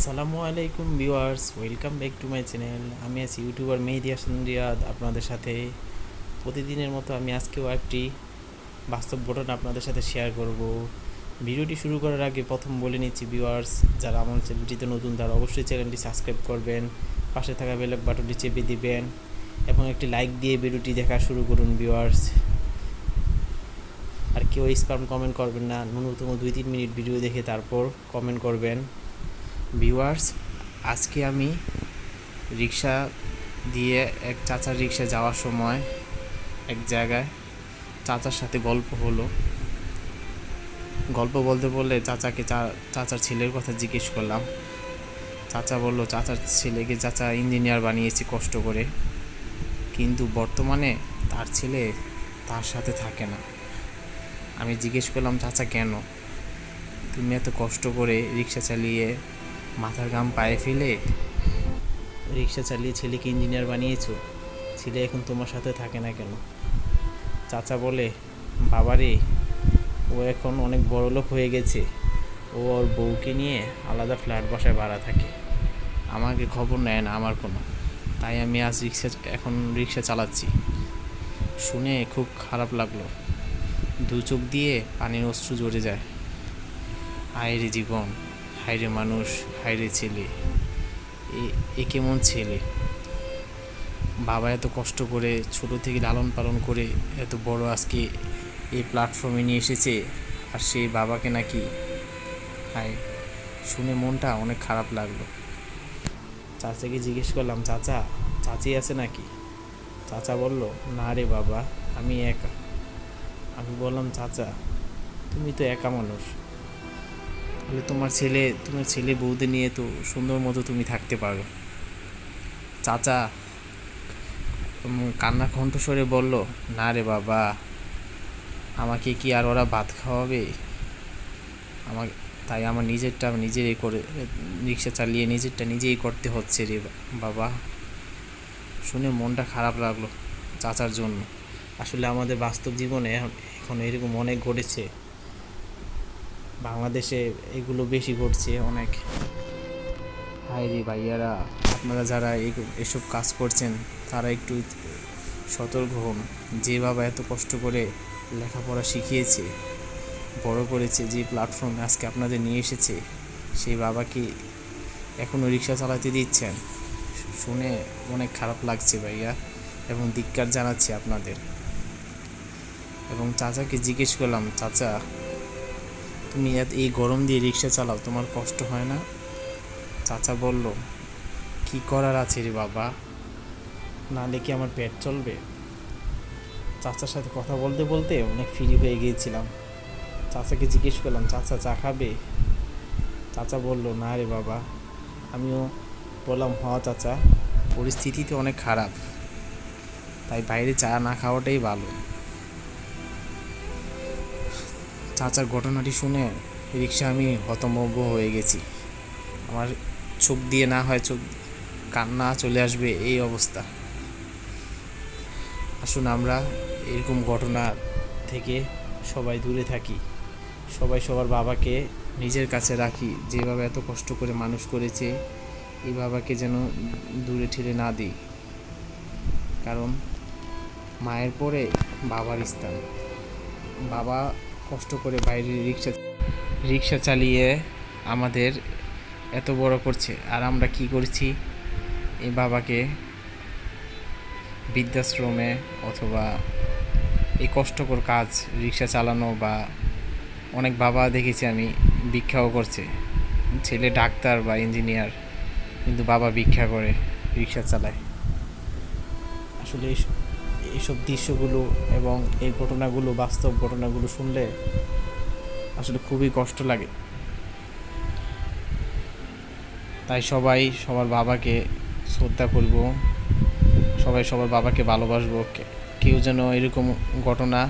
আসসালামু আলাইকুম viewers, welcome back to my channel. আমি আছি ইউটিউবার মেহেদি হাসান রিয়াদ আপনাদের সাথে। প্রতিদিনের মতো আমি আজকেও একটি বাস্তব ঘটনা আপনাদের সাথে শেয়ার করব। ভিডিওটি শুরু করার আগে প্রথম বলে নিচ্ছি ভিউয়ার্স, যারা আমার চ্যানেলটিতে নতুন তারা অবশ্যই চ্যানেলটি সাবস্ক্রাইব করবেন, পাশে থাকা বেল বাটনটি চেপে দিবেন এবং একটি লাইক দিয়ে ভিডিওটি দেখা শুরু করুন ভিউয়ার্স। আর কেউ স্প্যাম কমেন্ট করবেন না, ন্যূনতম 2-3 মিনিট ভিডিও দেখে তারপর কমেন্ট করবেন ভিউয়ার্স। আজকে আমি রিক্সা দিয়ে এক চাচার রিক্সা যাওয়ার সময় এক জায়গায় চাচার সাথে গল্প বলতে বললে চাচাকে চাচার ছেলের কথা জিজ্ঞেস করলাম। চাচা বলল চাচার ছেলেকে চাচা ইঞ্জিনিয়ার বানিয়েছে কষ্ট করে, কিন্তু বর্তমানে তার ছেলে তার সাথে থাকে না। আমি জিজ্ঞেস করলাম, চাচা কেন? তুমি এত কষ্ট করে রিক্সা চালিয়ে মাথার ঘাম পায়ে ফেলে রিক্সা চালিয়ে ছেলেকে ইঞ্জিনিয়ার বানিয়েছো, ছেলে এখন তোমার সাথে থাকে না কেন? চাচা বলে, বাবারে, ও এখন অনেক বড়লোক হয়ে গেছে, ও ওর বউকে নিয়ে আলাদা ফ্ল্যাট বাসায় ভাড়া থাকে, আমাকে খবর নেয় না আমার কোনো। তাই আমি আজ এখন রিক্সা চালাচ্ছি। শুনে খুব খারাপ লাগলো, দু চোখ দিয়ে পানির অশ্রু ঝরে যায়। হায়রে জীবন, হায়রে মানুষ, হায়রে ছেলে, এ কেমন ছেলে! বাবা এত কষ্ট করে ছোট থেকে লালন পালন করে এত বড় আজকে এই প্ল্যাটফর্মে নিয়ে এসেছে, আর সেই বাবাকে নাকি হায়! শুনে মনটা অনেক খারাপ লাগলো। চাচাকে জিজ্ঞেস করলাম, চাচা চাচি আছে নাকি? চাচা বলল, না রে বাবা, আমি একা। আমি বললাম, চাচা তুমি তো একা মানুষ, তাহলে তোমার ছেলে বউদের নিয়ে তো সুন্দর মতো তুমি থাকতে পারো। চাচা কান্না কণ্ঠস্বরে বলল, না রে বাবা, আমাকে কি আর ওরা ভাত খাওয়াবে? তাই আমার নিজেরটা নিজেরই করে রিক্সা চালিয়ে নিজেরটা নিজেই করতে হচ্ছে রে বাবা। শুনে মনটা খারাপ লাগলো চাচার জন্য। আসলে আমাদের বাস্তব জীবনে এখন এরকম অনেক ঘটেছে, বাংলাদেশে এগুলো বেশি ঘটছে অনেক। হায় রে ভাইয়ারা, আপনারা যারা এসব কাজ করছেন তারা একটু সতর্ক হন। যে বাবা এত কষ্ট করে লেখাপড়া শিখিয়েছে, বড় করেছে, যে প্ল্যাটফর্মে আজকে আপনাদের নিয়ে এসেছে, সেই বাবাকে এখনও রিক্সা চালাতে দিচ্ছেন। শুনে অনেক খারাপ লাগছে ভাইয়া, এবং ধিক্কার জানাচ্ছি আপনাদের। এবং চাচাকে জিজ্ঞেস করলাম, চাচা তুমি এই গরম দিয়ে রিক্সা চালাও, তোমার কষ্ট হয় না? চাচা বলল, কি করার আছে রে বাবা, নাহলে কি আমার পেট চলবে? চাচার সাথে কথা বলতে বলতে অনেক ফ্রি হয়ে গিয়েছিলাম। চাচাকে জিজ্ঞেস করলাম, চাচা চা খাবে? চাচা বলল, না রে বাবা। আমিও বললাম, চাচা, পরিস্থিতি তো অনেক খারাপ, তাই বাইরে চা না খাওয়াটাই ভালো। চাচার ঘটনাটি শুনে রিক্সা আমি হতভম্ব হয়ে গেছি। আমার চোখ দিয়ে না হয় কান্না চলে আসবে এই অবস্থা। আসুন আমরা এরকম ঘটনা থেকে সবাই দূরে থাকি, সবাই সবার বাবাকে নিজের কাছে রাখি। যেভাবে এত কষ্ট করে মানুষ করেছে, এই বাবাকে যেন দূরে ঠেলে না দিই, কারণ মায়ের পরে বাবার স্থান। বাবা কষ্ট করে বাইরে রিক্সা চালিয়ে আমাদের এত বড় করছে, আর আমরা কি করছি? এই বাবাকে বৃদ্ধাশ্রমে অথবা এই কষ্টকর কাজ রিক্সা চালানো, বা অনেক বাবা দেখেছি আমি ভিক্ষাও করছে, ছেলে ডাক্তার বা ইঞ্জিনিয়ার, কিন্তু বাবা ভিক্ষা করে রিক্সা চালায়। আসলে এইসব দৃশ্যগুলো এবং এই ঘটনাগুলো, বাস্তব ঘটনাগুলো শুনলে আসলে খুবই কষ্ট লাগে। তাই সবাই সবার বাবাকে শ্রদ্ধা করব, সবাই সবার বাবাকে ভালোবাসবো। কেউ যেন এরকম ঘটনা